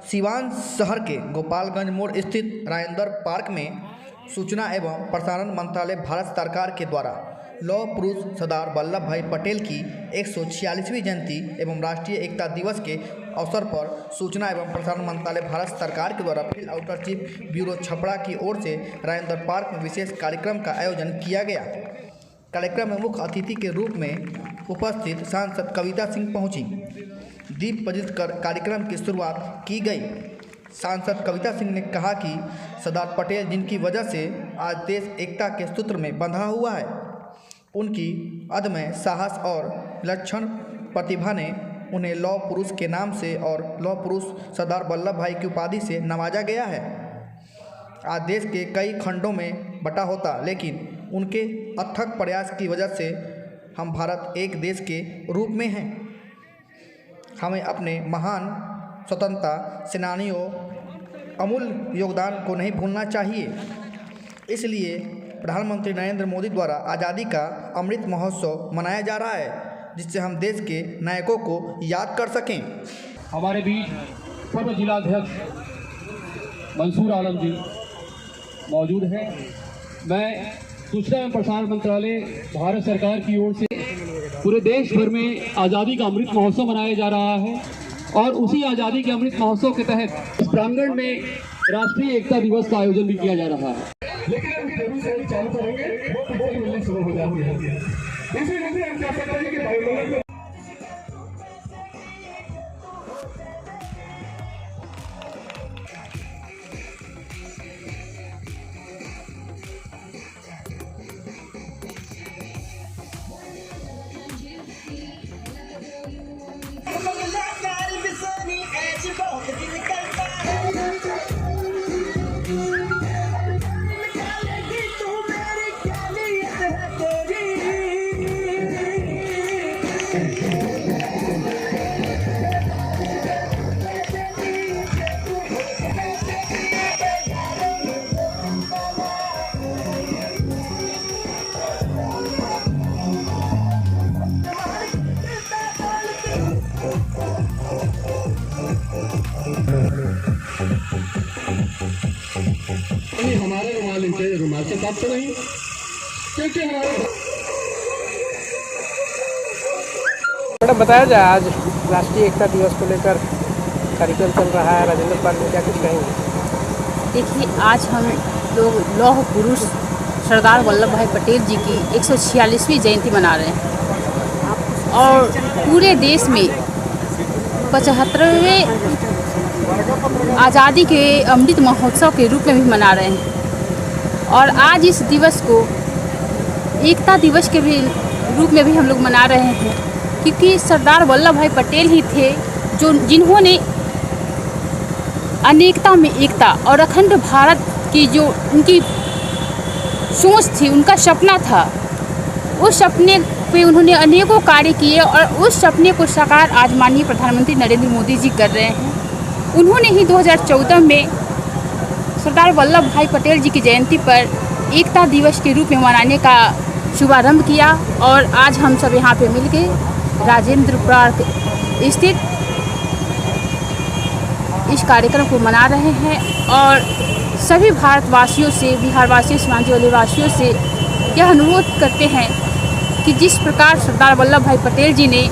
सिवान शहर के गोपालगंज मोड़ स्थित राजेंद्र पार्क में सूचना एवं प्रसारण मंत्रालय भारत सरकार के द्वारा लौह पुरुष सरदार वल्लभ भाई पटेल की 146वीं जयंती एवं राष्ट्रीय एकता दिवस के अवसर पर सूचना एवं प्रसारण मंत्रालय भारत सरकार के द्वारा field outer chief bureau Chhapra की ओर से राजेंद्र पार्क में विशेष कार्यक्रम का आयोजन किया गया। कार्यक्रम में मुख्य अतिथि के रूप में उपस्थित सांसद कविता सिंह पहुंची। दीप प्रज्वलित कर कार्यक्रम की शुरुआत की गई। सांसद कविता सिंह ने कहा कि सरदार पटेल जिनकी वजह से आज देश एकता के सूत्र में बंधा हुआ है, उनकी अदम्य साहस और विलक्षण प्रतिभा ने उन्हें लौह पुरुष के नाम से और लौह पुरुष सरदार वल्लभ भाई की उपाधि से नवाजा गया है। आज देश के कई खंडों में बटा होता, लेकिन उनके अथक प्रयास की वजह से हम भारत एक देश के रूप में हैं। हमें अपने महान स्वतंत्रता सेनानियों अमूल्य योगदान को नहीं भूलना चाहिए। इसलिए प्रधानमंत्री नरेंद्र मोदी द्वारा आज़ादी का अमृत महोत्सव मनाया जा रहा है, जिससे हम देश के नायकों को याद कर सकें। हमारे बीच पूर्व जिलाध्यक्ष मंसूर आलम जी मौजूद हैं। मैं सूचना एवं प्रसारण मंत्रालय भारत सरकार की ओर से पूरे देश भर में आज़ादी का अमृत महोत्सव मनाया जा रहा है और उसी आज़ादी के अमृत महोत्सव के तहत इस प्रांगण में राष्ट्रीय एकता दिवस का आयोजन भी किया जा रहा है। लेकिन हम जरूर से चालू करेंगे, वो मिलने शुरू हो जाती है। इसीलिए हम क्या कहते हैं कि भाई हमारे रुमाल से काट तो नहीं, क्योंकि मैडम बताया जाए, आज राष्ट्रीय एकता दिवस को लेकर कार्यक्रम चल रहा है राजेंद्र पार्क में, क्या कुछ कहेंगे? देखिए, आज हम लोग लौह पुरुष सरदार वल्लभ भाई पटेल जी की 146वीं जयंती मना रहे हैं और पूरे देश में 75वें आज़ादी के अमृत महोत्सव के रूप में भी मना रहे हैं। और आज इस दिवस को एकता दिवस के भी रूप में भी हम लोग मना रहे हैं, क्योंकि सरदार वल्लभ भाई पटेल ही थे जिन्होंने अनेकता में एकता और अखंड भारत की जो उनकी सोच थी, उनका सपना था, उस सपने पे उन्होंने अनेकों कार्य किए और उस सपने को साकार आज माननीय प्रधानमंत्री नरेंद्र मोदी जी कर रहे हैं। उन्होंने ही 2014 में सरदार वल्लभ भाई पटेल जी की जयंती पर एकता दिवस के रूप में मनाने का शुभारंभ किया और आज हम सब यहाँ पे मिलकर राजेंद्र पार्क स्थित इस कार्यक्रम को मना रहे हैं और सभी भारतवासियों से, बिहारवासियों, सीमांचल वासियों से यह अनुरोध करते हैं कि जिस प्रकार सरदार वल्लभ भाई पटेल जी ने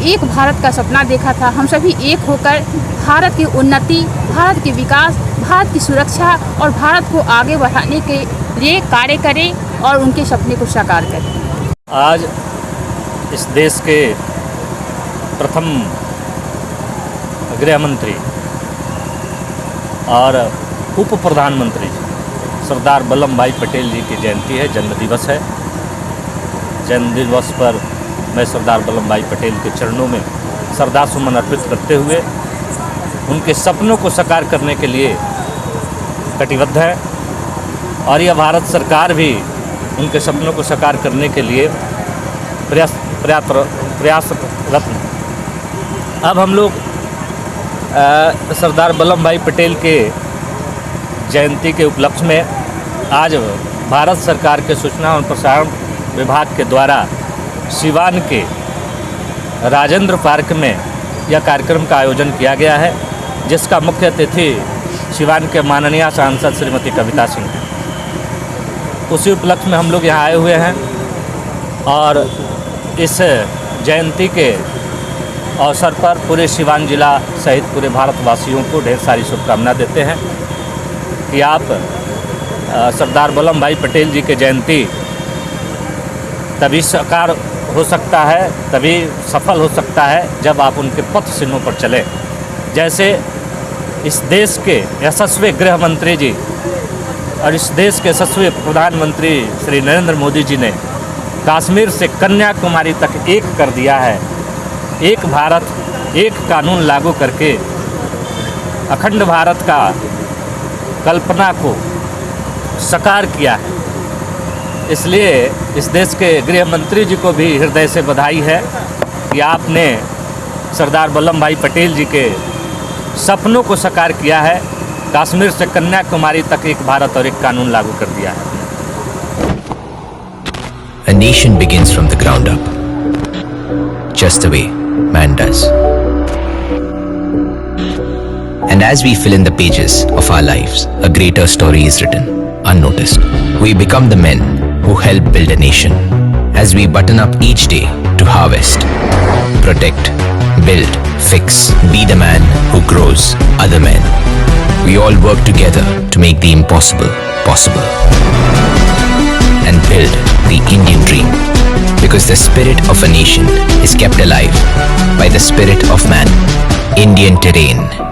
एक भारत का सपना देखा था, हम सभी एक होकर भारत की उन्नति, भारत के विकास, भारत की सुरक्षा और भारत को आगे बढ़ाने के लिए कार्य करें और उनके सपने को साकार करें। आज इस देश के प्रथम गृह मंत्री और उप प्रधानमंत्री सरदार वल्लभ भाई पटेल जी की जयंती है, जन्मदिवस है। जन्म दिवस पर मैं सरदार वल्लभ भाई पटेल के चरणों में श्रद्धासुमन अर्पित करते हुए उनके सपनों को साकार करने के लिए कटिबद्ध है और यह भारत सरकार भी उनके सपनों को साकार करने के लिए प्रयासरत है। अब हम लोग सरदार वल्लभ भाई पटेल के जयंती के उपलक्ष्य में आज भारत सरकार के सूचना और प्रसारण विभाग के द्वारा सिवान के राजेंद्र पार्क में यह कार्यक्रम का आयोजन किया गया है, जिसका मुख्य अतिथि सिवान के माननीय सांसद श्रीमती कविता सिंह हैं। उसी उपलक्ष्य में हम लोग यहाँ आए हुए हैं और इस जयंती के अवसर पर पूरे सिवान जिला सहित पूरे भारतवासियों को ढेर सारी शुभकामना देते हैं कि आप सरदार वल्लभ भाई पटेल जी के जयंती तभी साकार हो सकता है, तभी सफल हो सकता है जब आप उनके पथ चिन्हों पर चलें। जैसे इस देश के यशस्वी गृह मंत्री जी और इस देश के यशस्वी प्रधानमंत्री श्री नरेंद्र मोदी जी ने कश्मीर से कन्याकुमारी तक एक कर दिया है, एक भारत एक कानून लागू करके अखंड भारत का कल्पना को साकार किया है। इसलिए इस देश के गृह मंत्री जी को भी हृदय से बधाई है कि आपने सरदार वल्लभ भाई पटेल जी के सपनों को साकार किया है, कश्मीर से कन्याकुमारी तक एक भारत और एक कानून लागू कर दिया है। A nation begins from the ground up, just the way man does. And as we fill in the pages of our lives, a greater story is written, unnoticed. We become the men who help build a nation. As we button up each day to harvest, protect, build, fix, be the man who grows other men. We all work together to make the impossible possible and build the Indian dream, because the spirit of a nation is kept alive by the spirit of man. Indian Terrain.